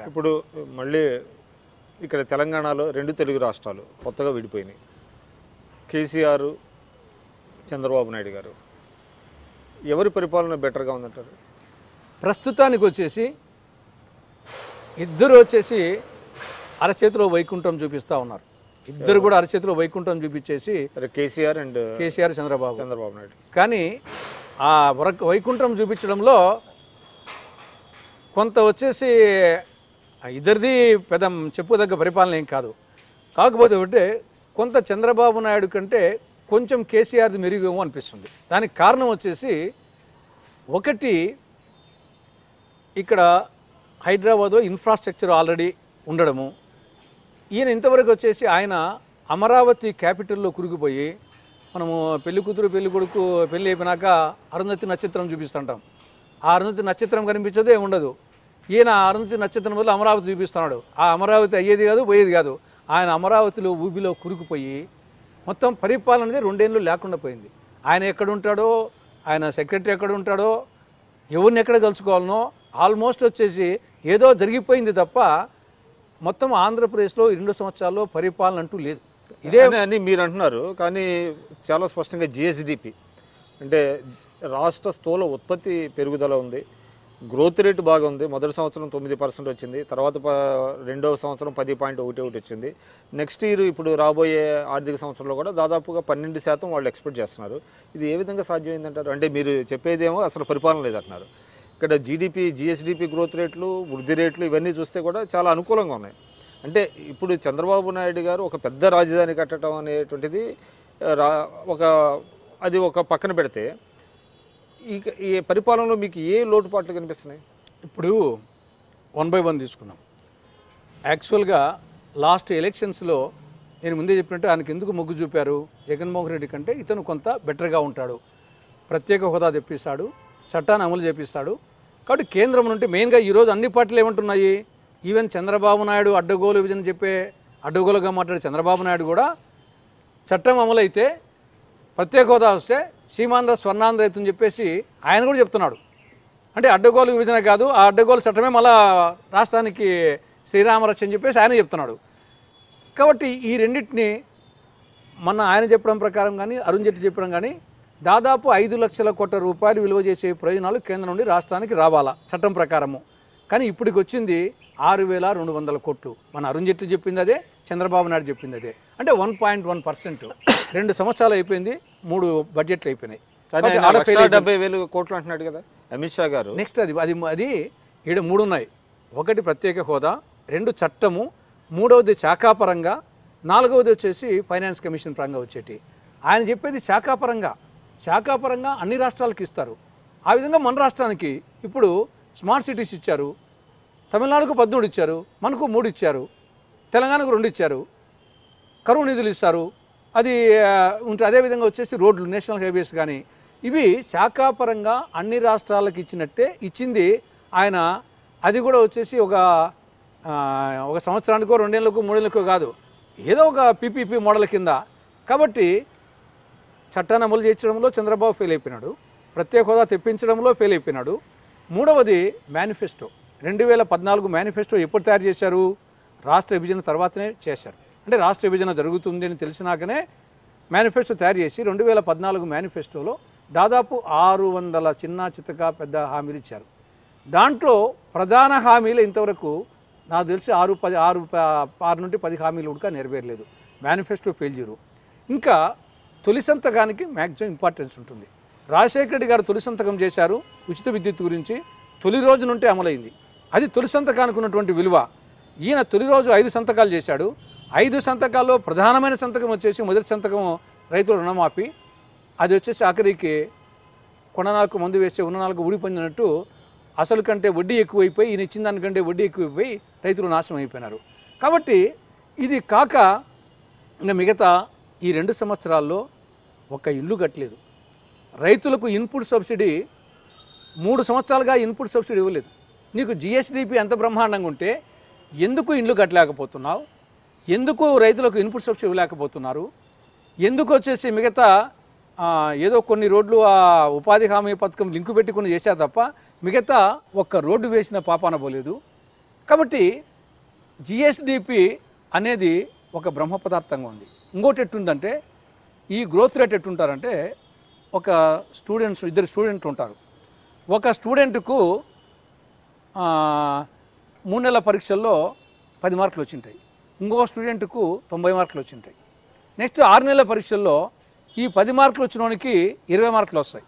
ఇప్పుడు మళ్ళీ ఇక్కడ తెలంగాణలో 2 తెలుగు రాష్ట్రాలు కొత్తగా విడిపోయినాయి. కేసీఆర్, చంద్రబాబు నాయుడు గారు, ఎవరి పరిపాలన బెటర్గా ఉందంటారు? ప్రస్తుతానికి వచ్చేసి ఇద్దరు వచ్చేసి అరచేతిలో వైకుంఠం చూపిస్తూ ఉన్నారు. ఇద్దరు కూడా అరచేతిలో వైకుంఠం చూపించేసి కేసీఆర్ చంద్రబాబు నాయుడు. కానీ ఆ వైకుంఠం చూపించడంలో కొంత వచ్చేసి ఇద్దరిది పెద్ద చెప్పుదగ్గ పరిపాలన ఏం కాదు. కాకపోతే అంటే కొంత చంద్రబాబు నాయుడు కంటే కొంచెం కేసీఆర్ది మెరుగేమో అనిపిస్తుంది. దానికి కారణం వచ్చేసి ఒకటి, ఇక్కడ హైదరాబాద్లో ఇన్ఫ్రాస్ట్రక్చర్ ఆల్రెడీ ఉండడము. ఈయన ఇంతవరకు వచ్చేసి ఆయన అమరావతి క్యాపిటల్లో కురిగిపోయి, మనము పెళ్లి కూతురు పెళ్లి కొడుకు పెళ్ళి అయిపోయినాక అరుంధతి నక్షత్రం చూపిస్తుంటాం. ఆ అరుంధతి నక్షత్రం కనిపించదే ఉండదు. ఈయన అరుంధతి నక్షత్రం వల్ల అమరావతి చూపిస్తున్నాడు. ఆ అమరావతి అయ్యేది కాదు, పోయేది కాదు. ఆయన అమరావతిలో ఊబిలో కురికిపోయి మొత్తం పరిపాలన అనేది 2 ఏళ్ళు లేకుండా పోయింది. ఆయన ఎక్కడుంటాడో, ఆయన సెక్రటరీ ఎక్కడ ఉంటాడో, ఎవరిని ఎక్కడ కలుసుకోవాలనో ఆల్మోస్ట్ వచ్చేసి ఏదో జరిగిపోయింది తప్ప మొత్తం ఆంధ్రప్రదేశ్లో 2 సంవత్సరాల్లో పరిపాలన అంటూ లేదు. ఇదే అని మీరు అంటున్నారు. కానీ చాలా స్పష్టంగా జిఎస్డిపి అంటే రాష్ట్ర స్థూల ఉత్పత్తి పెరుగుదల ఉంది, గ్రోత్ రేట్ బాగా ఉంది. మొదటి సంవత్సరం 9% వచ్చింది, తర్వాత రెండవ సంవత్సరం 10.11 వచ్చింది. నెక్స్ట్ ఇయర్ ఇప్పుడు రాబోయే ఆర్థిక సంవత్సరంలో కూడా దాదాపుగా 12% వాళ్ళు ఎక్స్పెక్ట్ చేస్తున్నారు. ఇది ఏ విధంగా సాధ్యమైందంటారు? అంటే మీరు చెప్పేదేమో అసలు పరిపాలన లేదంటున్నారు. ఇక్కడ జీడిపి, జిఎస్డిపి గ్రోత్ రేట్లు, వృద్ధి రేట్లు ఇవన్నీ చూస్తే కూడా చాలా అనుకూలంగా ఉన్నాయి. అంటే ఇప్పుడు చంద్రబాబు నాయుడు గారు ఒక పెద్ద రాజధాని కట్టడం అనేటువంటిది అది ఒక పక్కన పెడితే ఈ పరిపాలనలో మీకు ఏ లోటుపాట్లు కనిపిస్తున్నాయి? ఇప్పుడు 1 by 1 తీసుకున్నాం. యాక్చువల్గా లాస్ట్ ఎలక్షన్స్లో నేను ముందే చెప్పినట్టు ఆయనకు ఎందుకు మొగ్గు చూపారు? జగన్మోహన్ రెడ్డి కంటే ఇతను కొంత బెటర్గా ఉంటాడు, ప్రత్యేక హోదా తెప్పిస్తాడు, చట్టాన్ని అమలు చేపిస్తాడు. కాబట్టి కేంద్రం నుండి మెయిన్గా ఈరోజు అన్ని పార్టీలు ఏమంటున్నాయి, ఈవెన్ చంద్రబాబు నాయుడు అడ్డగోలు విభజన చెప్పే అడ్డగోలుగా మాట్లాడే చంద్రబాబు నాయుడు కూడా చట్టం అమలైతే ప్రత్యేక హోదా వస్తే సీమాంధ్ర స్వర్ణాంధ్ర అవుతుందని చెప్పేసి ఆయన కూడా చెప్తున్నాడు. అంటే అడ్డగోలు విభజన కాదు, ఆ అడ్డగోలు చట్టమే మళ్ళా రాష్ట్రానికి శ్రీరామరక్ష అని చెప్పేసి ఆయన చెప్తున్నాడు. కాబట్టి ఈ రెండింటిని మొన్న ఆయన చెప్పడం ప్రకారం కానీ, అరుణ్ జైట్లీ చెప్పడం కానీ దాదాపు 5 లక్షల కోట్ల రూపాయలు విలువ చేసే ప్రయోజనాలు కేంద్రం నుండి రాష్ట్రానికి రావాలా చట్టం ప్రకారము. కానీ ఇప్పటికి వచ్చింది 6,200 కోట్లు. మన అరుణ్ జైట్లీ చెప్పింది అదే, చంద్రబాబు నాయుడు చెప్పింది అదే. అంటే 1.1%. 2 సంవత్సరాలు అయిపోయింది, 3 బడ్జెట్లు అయిపోయినాయి. 70,000 కోట్లు అంటున్నాడు కదా అమిత్ షా గారు. నెక్స్ట్ అది ఈడ 3 ఉన్నాయి. 1 ప్రత్యేక హోదా, 2 చట్టము, 3వది శాఖాపరంగా, 4వది వచ్చేసి ఫైనాన్స్ కమిషన్ పరంగా వచ్చేటి. ఆయన చెప్పేది శాఖాపరంగా అన్ని రాష్ట్రాలకు ఇస్తారు. ఆ విధంగా మన రాష్ట్రానికి ఇప్పుడు స్మార్ట్ సిటీస్ ఇచ్చారు. తమిళనాడుకు 13 ఇచ్చారు, మనకు 3 ఇచ్చారు, తెలంగాణకు 2 ఇచ్చారు, కరువు నిధులు ఇస్తారు. అది ఉంటుంది. అదేవిధంగా వచ్చేసి రోడ్లు, నేషనల్ హైవేస్ కానీ ఇవి శాఖాపరంగా అన్ని రాష్ట్రాలకు ఇచ్చినట్టే ఇచ్చింది ఆయన. అది కూడా వచ్చేసి ఒక సంవత్సరానికో 2 ఏళ్ళకో 3 ఏళ్ళకో కాదు, ఏదో ఒక పీపీపీ మోడల్ కింద. కాబట్టి చట్టాన్ని అమలు చేయించడంలో చంద్రబాబు ఫెయిల్ అయిపోయినాడు, ప్రత్యేక హోదా తెప్పించడంలో ఫెయిల్ అయిపోయినాడు. 3వది మేనిఫెస్టో. 2014 మేనిఫెస్టో ఎప్పుడు తయారు చేశారు? రాష్ట్ర విభజన తర్వాతనే చేశారు. అంటే రాష్ట్ర విభజన జరుగుతుంది అని తెలిసినాకనే మేనిఫెస్టో తయారు చేసి 2014 మేనిఫెస్టోలో దాదాపు 600 చిన్న చితక పెద్ద హామీలు ఇచ్చారు. దాంట్లో ప్రధాన హామీలు ఇంతవరకు నాకు తెలిసి 6 నుండి 10 హామీలు కూడా నెరవేరలేదు. Manifesto failure. ఇంకా తొలి సంతకానికి మ్యాక్సిమం ఇంపార్టెన్స్ ఉంటుంది. రాజశేఖర రెడ్డి గారు తొలి సంతకం చేశారు ఉచిత విద్యుత్ గురించి, తొలి రోజు నుండి అమలైంది. అది తొలి సంతకానికి ఉన్నటువంటి విలువ. ఈయన తొలి రోజు 5 సంతకాలు చేశాడు. 5 సంతకాల్లో ప్రధానమైన సంతకం వచ్చేసి మొదటి సంతకం రైతుల రుణమాఫీ. అది వచ్చేసి ఆఖరికి కొననాలకు మందు వేస్తే ఉన్ననాలకు ఊడిపోయినట్టు అసలు కంటే వడ్డీ ఎక్కువైపోయి, ఈయన ఇచ్చిన దానికంటే వడ్డీ ఎక్కువైపోయి రైతులు నాశనం అయిపోయినారు. కాబట్టి ఇది కాక ఇంకా మిగతా ఈ 2 సంవత్సరాల్లో ఒక ఇల్లు కట్టలేదు. రైతులకు ఇన్పుట్ సబ్సిడీ 3 సంవత్సరాలుగా ఇన్పుట్ సబ్సిడీ ఇవ్వలేదు. నీకు జిఎస్డిపి ఎంత బ్రహ్మాండంగా ఉంటే ఎందుకు ఇండ్లు కట్టలేకపోతున్నావు? ఎందుకు రైతులకు ఇన్పుట్ సబ్సిడీ ఇవ్వలేకపోతున్నారు? ఎందుకు వచ్చేసి మిగతా ఏదో కొన్ని రోడ్లు ఆ ఉపాధి హామీ పథకం లింకు పెట్టి కొన్ని చేశారు తప్ప మిగతా ఒక్క రోడ్డు వేసిన పాపాన పోలేదు. కాబట్టి జిఎస్డిపి అనేది ఒక బ్రహ్మ పదార్థంగా ఉంది. ఇంకోటి ఎట్టుందంటే ఈ గ్రోత్ రేట్ ఎట్టుంటారంటే ఒక స్టూడెంట్స్ ఇద్దరు స్టూడెంట్లు ఉంటారు. ఒక స్టూడెంట్కు 3 నెలల పరీక్షల్లో 10 మార్కులు వచ్చింటాయి, ఇంకొక స్టూడెంట్కు 90 మార్కులు వచ్చింటాయి. నెక్స్ట్ 6 నెలల పరీక్షల్లో ఈ 10 మార్కులు వచ్చినోనికి 20 మార్కులు వస్తాయి.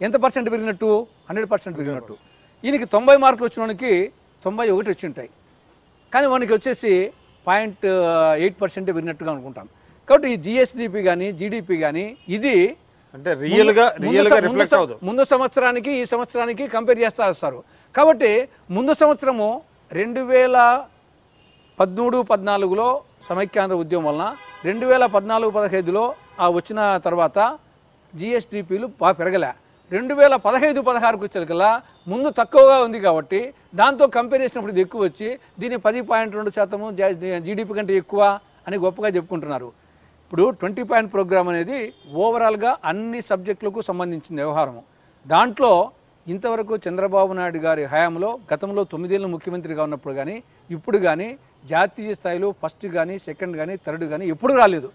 ఎంత పర్సెంట్ పెరిగినట్టు? 100% పెరిగినట్టు. ఈయనకి 90 మార్కులు వచ్చినోనికి 91 వచ్చి ఉంటాయి, కానీ వానికి వచ్చేసి 0.8% పెరిగినట్టుగా అనుకుంటాం. కాబట్టి ఈ జిఎస్డిపి కానీ జీడిపి కానీ ఇది అంటే రియల్గా రిఫ్లెక్ట్ అవుతుంది. ముందు సంవత్సరానికి ఈ సంవత్సరానికి కంపేర్ చేస్తూ వస్తారు. కాబట్టి ముందు సంవత్సరము 2013-14లో సమైక్యాంధ్ర ఉద్యమం వలన 2014-15లో వచ్చిన తర్వాత జిఎస్డిపిలు బాగా పెరగలే. 2015-16కు వచ్చేకల్లా ముందు తక్కువగా ఉంది కాబట్టి దాంతో కంపేర్ చేసినప్పుడు ఇది ఎక్కువ వచ్చి దీన్ని 10.2% జీడిపి కంటే ఎక్కువ అని గొప్పగా చెప్పుకుంటున్నారు. ఇప్పుడు 20 పాయింట్ ప్రోగ్రామ్ అనేది ఓవరాల్గా అన్ని సబ్జెక్టులకు సంబంధించిన వ్యవహారము. దాంట్లో ఇంతవరకు చంద్రబాబు నాయుడు గారి హయాంలో గతంలో 9 ఏళ్ళు ముఖ్యమంత్రిగా ఉన్నప్పుడు కానీ ఇప్పుడు కానీ జాతీయ స్థాయిలో ఫస్ట్ కానీ సెకండ్ కానీ థర్డ్ కానీ ఎప్పుడు రాలేదు.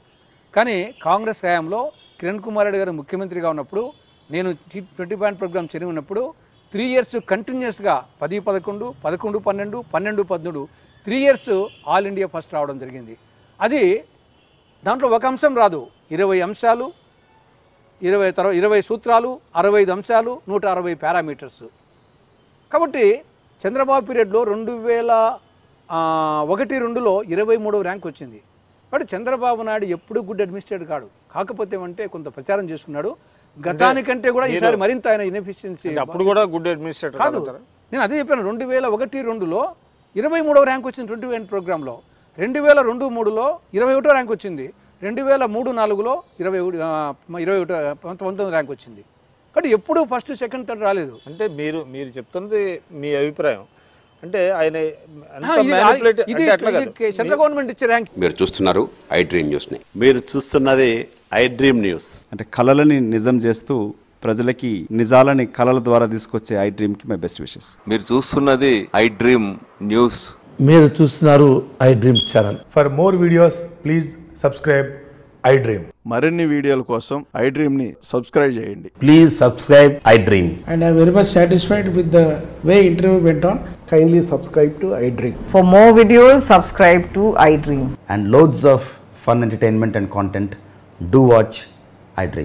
కానీ కాంగ్రెస్ హయాంలో కిరణ్ కుమార్ రెడ్డి గారు ముఖ్యమంత్రిగా ఉన్నప్పుడు నేను 20 పాయింట్ ప్రోగ్రామ్ చదివి ఉన్నప్పుడు 3 ఇయర్స్ కంటిన్యూస్గా 10-11, 11-12, 12-13 3 ఇయర్స్ ఆల్ ఇండియా ఫస్ట్ రావడం జరిగింది. అది దాంట్లో ఒక అంశం రాదు, 20 అంశాలు, 20 సూత్రాలు, 65 అంశాలు, 160 పారామీటర్స్. కాబట్టి చంద్రబాబు పీరియడ్లో 2001-2లో 23వ ర్యాంక్ వచ్చింది. కాబట్టి చంద్రబాబు నాయుడు ఎప్పుడు గుడ్ అడ్మినిస్ట్రేటర్ కాడు. కాకపోతే ఏమంటే కొంత ప్రచారం చేసుకున్నాడు. గతానికంటే కూడా ఈసారి మరింత ఆయన ఇన్ఎఫిషియన్సీ. అప్పుడు కూడా గుడ్ అడ్మినిస్ట్రేటర్ కాదు, నేను అదే చెప్పాను. 2001-2లో 23వ ర్యాంక్ వచ్చింది 20 పాయింట్ ప్రోగ్రాంలో. 2002-3లో 21వ ర్యాంక్ వచ్చింది. 2003-4లో 19వ ర్యాంక్ వచ్చింది. కాబట్టి ఎప్పుడు ఫస్ట్ సెకండ్ థర్డ్ రాలేదు. అంటే మీరు చెప్తున్నది మీ అభిప్రాయం అంటే ఆయన సెంట్రల్ గవర్నమెంట్ ఇచ్చే ర్యాంక్. మీరు చూస్తున్నారు ఐ డ్రీమ్ న్యూస్ని. మీరు చూస్తున్నది ఐ డ్రీమ్ న్యూస్. అంటే కళలని నిజం చేస్తూ ప్రజలకి నిజాలని కళల ద్వారా తీసుకొచ్చే ఐ డ్రీమ్కి మై బెస్ట్ విషెస్. మీరు చూస్తున్నది ఐ డ్రీమ్ న్యూస్. మీరు చూస్తున్నారు I dream channel. For more videos please subscribe I dream. మరిన్ని వీడియోల కోసం ఐ డ్రీమ్ని సబ్స్క్రైబ్ చేయండి. Please subscribe I dream. And I am very much satisfied with the way interview went on. Kindly subscribe to I Dream. For more videos, subscribe to I Dream. And loads of fun entertainment and content. Do watch I Dream.